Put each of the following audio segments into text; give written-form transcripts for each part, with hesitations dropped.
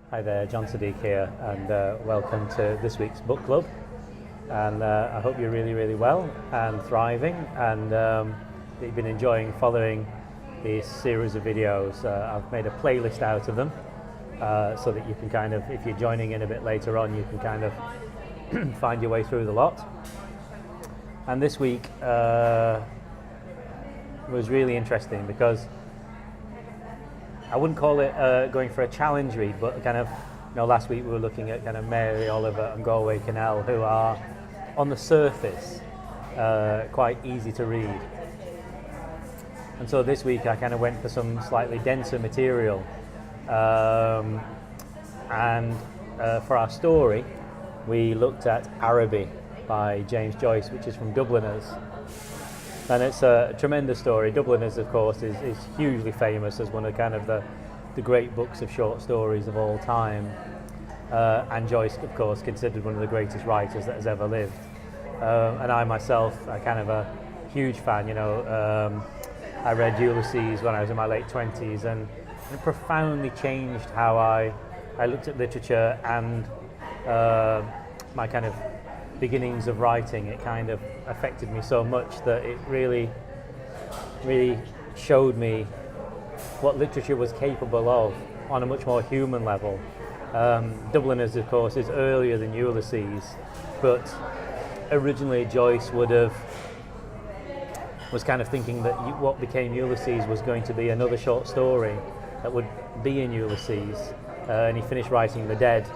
Hi there, John Siddique here, and welcome to this week's book club. And I hope you're really well and thriving, and that you've been enjoying following these series of videos. I've made a playlist out of them so that you can kind of, if you're joining in a bit later on, you can kind of find your way through the lot. And this week was really interesting because I wouldn't call it going for a challenge read, but kind of, last week we were looking at kind of Mary Oliver and Galway Kinnell, who are on the surface quite easy to read. And so this week I kind of went for some slightly denser material, and for our story we looked at Araby by James Joyce, which is from Dubliners. And it's a tremendous story. Dubliners, of course, is hugely famous as one of kind of the great books of short stories of all time. And Joyce, of course, considered one of the greatest writers that has ever lived. And I myself, I'm kind of a huge fan. I read Ulysses when I was in my late 20s, and it profoundly changed how I looked at literature and my kind of beginnings of writing. It kind of affected me so much that it really showed me what literature was capable of on a much more human level. Dubliners, of course, is earlier than Ulysses, but originally Joyce was kind of thinking that what became Ulysses was going to be another short story that would be in Ulysses, and he finished writing The Dead,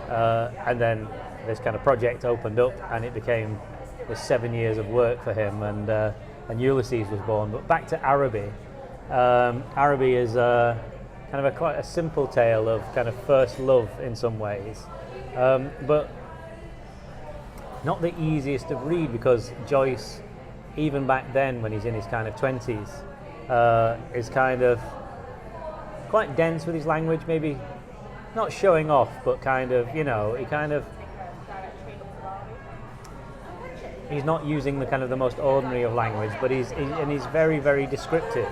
and then this kind of project opened up and it became this 7 years of work for him, and Ulysses was born. But back to Araby. Araby is kind of quite a simple tale of kind of first love in some ways, but not the easiest to read, because Joyce, even back then when he's in his kind of 20s, is kind of quite dense with his language, maybe not showing off, but kind of, he's not using the kind of the most ordinary of language, but he's very descriptive.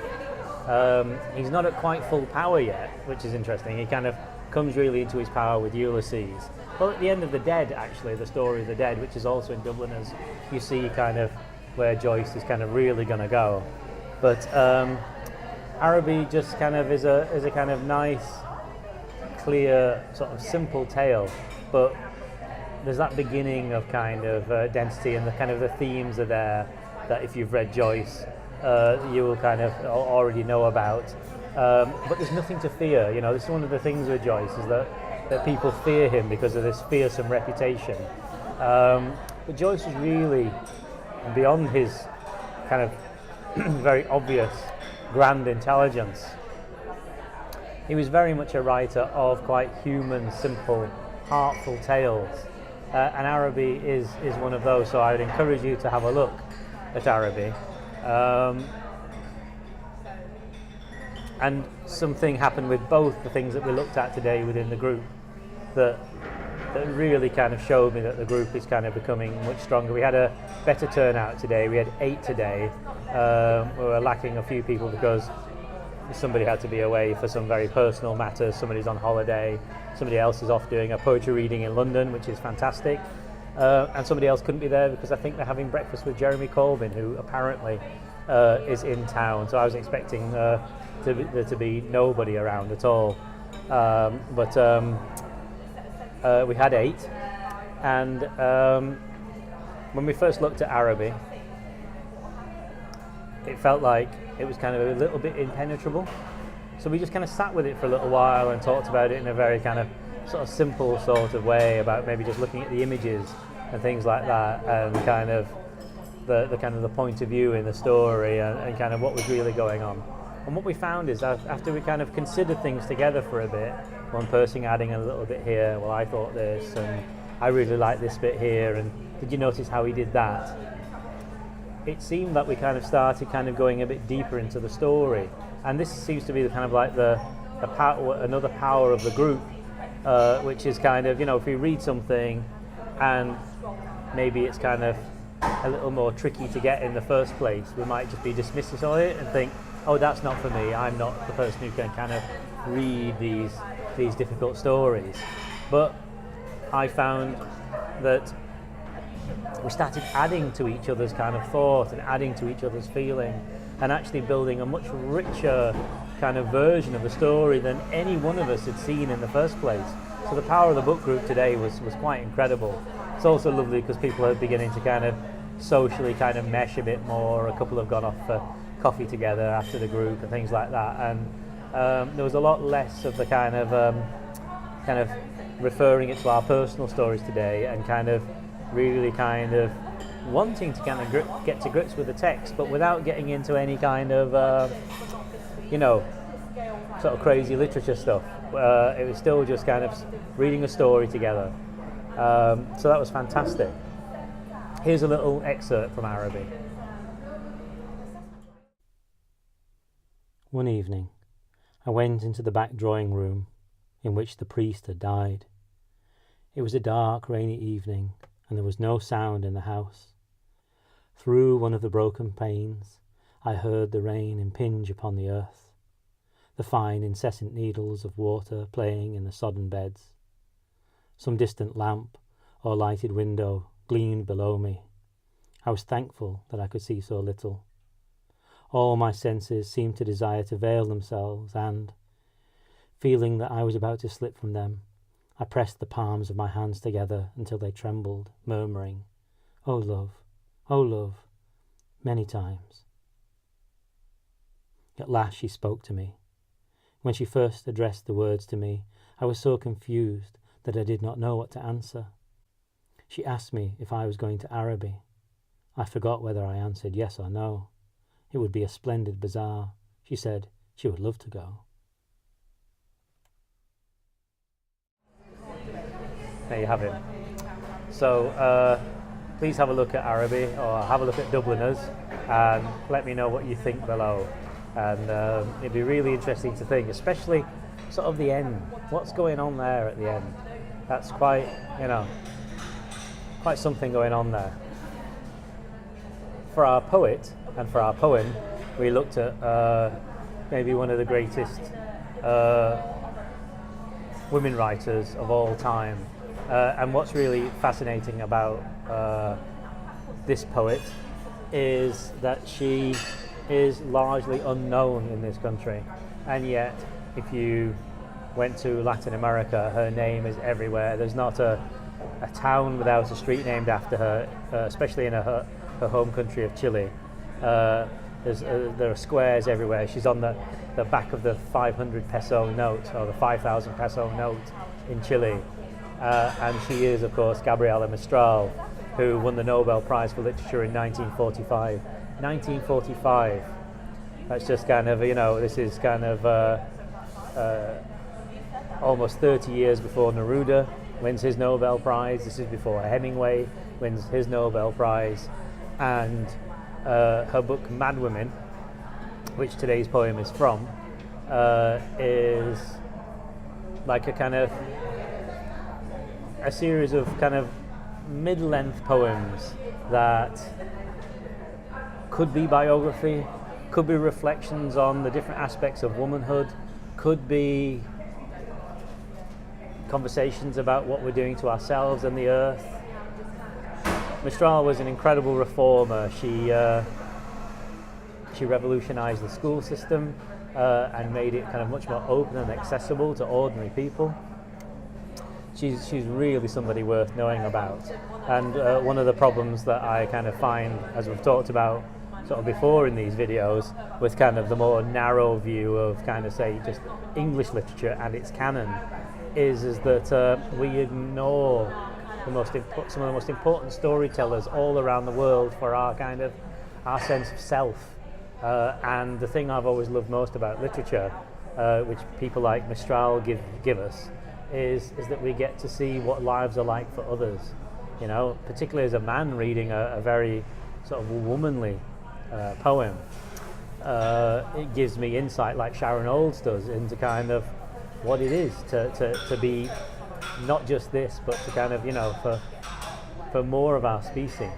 He's not at quite full power yet, which is interesting. He kind of comes really into his power with Ulysses. Well, at the end of The Dead, actually, the story of The Dead, which is also in Dubliners, you see kind of where Joyce is kind of really going to go. But Araby just kind of is a kind of nice, clear, sort of simple tale, but there's that beginning of kind of density, and the kind of the themes are there that if you've read Joyce, you will kind of already know about. But there's nothing to fear. This is one of the things with Joyce, is that people fear him because of this fearsome reputation. But Joyce was really beyond his kind of very obvious grand intelligence. He was very much a writer of quite human, simple, heartful tales. And Araby is one of those, so I would encourage you to have a look at Araby. And something happened with both the things that we looked at today within the group that really kind of showed me that the group is kind of becoming much stronger. We had a better turnout today. We had 8 today. We were lacking a few people because somebody had to be away for some very personal matters. Somebody's on holiday. Somebody else is off doing a poetry reading in London, which is fantastic. And somebody else couldn't be there because I think they're having breakfast with Jeremy Corbyn, who apparently is in town. So I was expecting there to be nobody around at all. But we had 8. And when we first looked at Araby, it felt like it was kind of a little bit impenetrable. So we just kind of sat with it for a little while and talked about it in a very kind of sort of simple sort of way, about maybe just looking at the images and things like that, and kind of the kind of the point of view in the story, and kind of what was really going on. And what we found is that after we kind of considered things together for a bit, one person adding a little bit here, well, I thought this, and I really like this bit here, and did you notice how he did that? It seemed that we kind of started kind of going a bit deeper into the story, and this seems to be the kind of like the power, another power of the group, which is kind of, if we read something and maybe it's kind of a little more tricky to get in the first place, we might just be dismissive of it and think, oh, that's not for me, I'm not the person who can kind of read these these difficult stories. But I found that we started adding to each other's kind of thought and adding to each other's feeling, and actually building a much richer kind of version of the story than any one of us had seen in the first place. So the power of the book group today was quite incredible. It's also lovely because people are beginning to kind of socially kind of mesh a bit more. A couple have gone off for coffee together after the group and things like that, and there was a lot less of the kind of referring it to our personal stories today, and kind of really kind of wanting to kind of get to grips with the text, but without getting into any kind of sort of crazy literature stuff. It was still just kind of reading a story together. So that was fantastic. Here's a little excerpt from Araby. One evening, I went into the back drawing room in which the priest had died. It was a dark, rainy evening, and there was no sound in the house. Through one of the broken panes, I heard the rain impinge upon the earth, the fine, incessant needles of water playing in the sodden beds. Some distant lamp or lighted window gleamed below me. I was thankful that I could see so little. All my senses seemed to desire to veil themselves, and, feeling that I was about to slip from them, I pressed the palms of my hands together until they trembled, murmuring, oh love, many times. At last she spoke to me. When she first addressed the words to me, I was so confused that I did not know what to answer. She asked me if I was going to Araby. I forgot whether I answered yes or no. It would be a splendid bazaar. She said she would love to go. There you have it. So please have a look at Araby, or have a look at Dubliners, and let me know what you think below. And it'd be really interesting to think, especially sort of the end. What's going on there at the end? That's quite something going on there. For our poet and for our poem, we looked at maybe one of the greatest women writers of all time. And what's really fascinating about this poet is that she is largely unknown in this country, and yet if you went to Latin America, her name is everywhere. There's not a town without a street named after her, especially in her home country of Chile. There are squares everywhere. She's on the back of the 500 peso note, or the 5,000 peso note in Chile. And she is, of course, Gabriela Mistral, who won the Nobel Prize for Literature in 1945. 1945. That's just kind of, this is kind of almost 30 years before Neruda wins his Nobel Prize. This is before Hemingway wins his Nobel Prize. And her book Madwomen, which today's poem is from, is like a series of kind of mid-length poems that could be biography, could be reflections on the different aspects of womanhood, could be conversations about what we're doing to ourselves and the earth. Mistral was an incredible reformer. She revolutionized the school system and made it kind of much more open and accessible to ordinary people. She's really somebody worth knowing about. And one of the problems that I kind of find, as we've talked about sort of before in these videos, with kind of the more narrow view of kind of say just English literature and its canon, is that we ignore some of the most important storytellers all around the world for our sense of self. And the thing I've always loved most about literature, which people like Mistral give us, is that we get to see what lives are like for others. Particularly as a man reading a very sort of womanly poem, it gives me insight, like Sharon Olds does, into kind of what it is to be not just this, but to kind of for more of our species,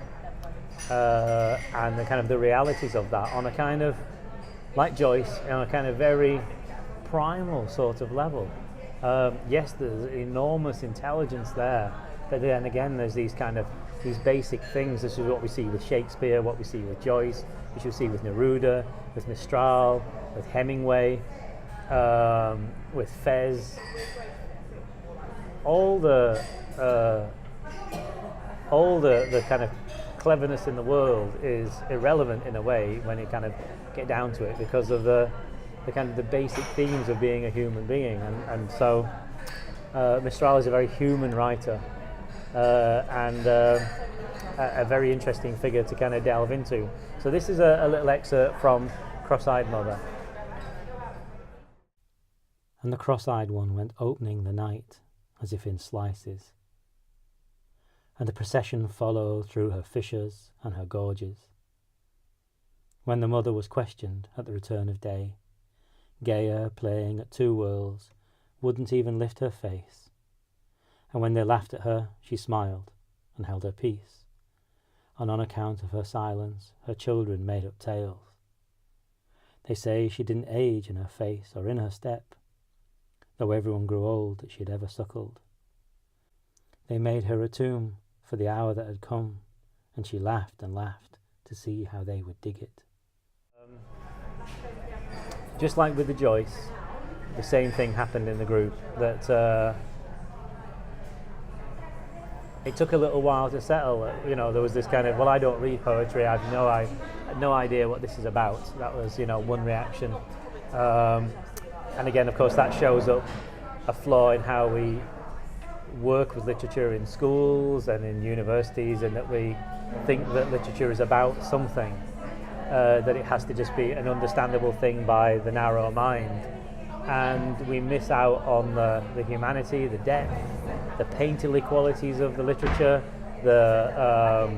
and the kind of the realities of that on a kind of, like Joyce, on a kind of very primal sort of level. Yes, there's enormous intelligence there, but then again there's these basic things. This is what we see with Shakespeare, what we see with Joyce, which we see with Neruda, with Mistral, with Hemingway, with Fez. All the kind of cleverness in the world is irrelevant in a way when you kind of get down to it, because of the basic themes of being a human being, and so Mistral is a very human writer, and a very interesting figure to kind of delve into. So this is a little excerpt from Crosseyed Mother. And the cross-eyed one went opening the night as if in slices, and the procession followed through her fissures and her gorges. When the mother was questioned at the return of day, Gaia, playing at two worlds, wouldn't even lift her face, and when they laughed at her, she smiled and held her peace, and on account of her silence, her children made up tales. They say she didn't age in her face or in her step, though everyone grew old that she'd ever suckled. They made her a tomb for the hour that had come, and she laughed and laughed to see how they would dig it. Just like with the Joyce, the same thing happened in the group, that it took a little while to settle. There was this kind of, well, I don't read poetry, I had no idea what this is about. That was, one reaction. And again, of course, that shows up a flaw in how we work with literature in schools and in universities, and that we think that literature is about something, that it has to just be an understandable thing by the narrow mind, and we miss out on the humanity, the depth, the painterly qualities of the literature, the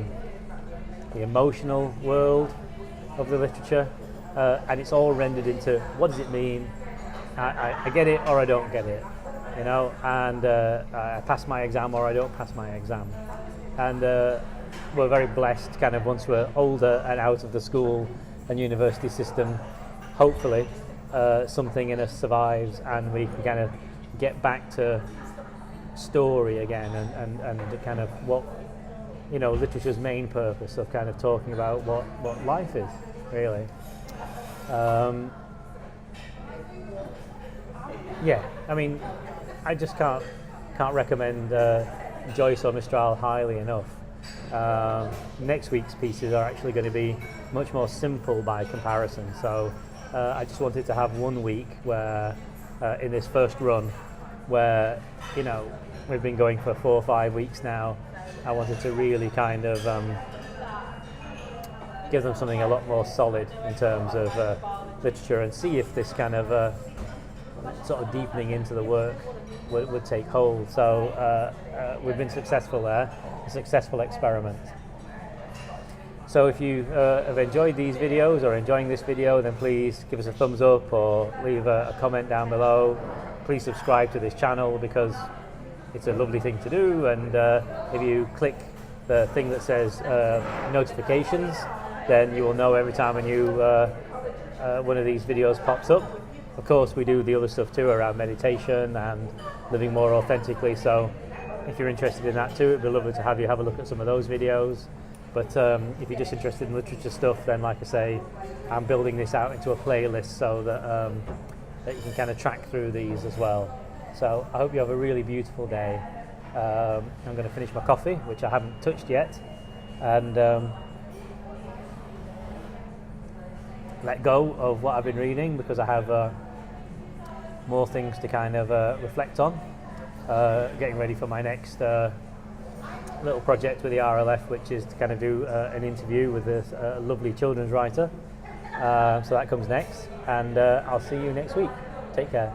emotional world of the literature, and it's all rendered into, what does it mean? I get it or I don't get it, and I pass my exam or I don't pass my exam. And we're very blessed kind of once we're older and out of the school and university system, hopefully something in us survives and we can kind of get back to story again, and kind of what, literature's main purpose of kind of talking about what life is, really. I just can't recommend Joyce or Mistral highly enough. Next week's pieces are actually going to be much more simple by comparison, so I just wanted to have 1 week where in this first run, where we've been going for 4 or 5 weeks now, I wanted to really kind of give them something a lot more solid in terms of literature, and see if this kind of sort of deepening into the work would take hold. So we've been successful there, a successful experiment. So if you have enjoyed these videos or enjoying this video, then please give us a thumbs up or leave a comment down below. Please subscribe to this channel because it's a lovely thing to do, and if you click the thing that says notifications, then you will know every time a new one of these videos pops up. Of course, we do the other stuff too around meditation and living more authentically, so if you're interested in that too, it'd be lovely to have you have a look at some of those videos. But if you're just interested in literature stuff, then like I say, I'm building this out into a playlist so that that you can kind of track through these as well. So I hope you have a really beautiful day. I'm going to finish my coffee, which I haven't touched yet, and let go of what I've been reading, because I have more things to kind of reflect on. Getting ready for my next little project with the RLF, which is to kind of do an interview with this lovely children's writer. So that comes next, and I'll see you next week. Take care.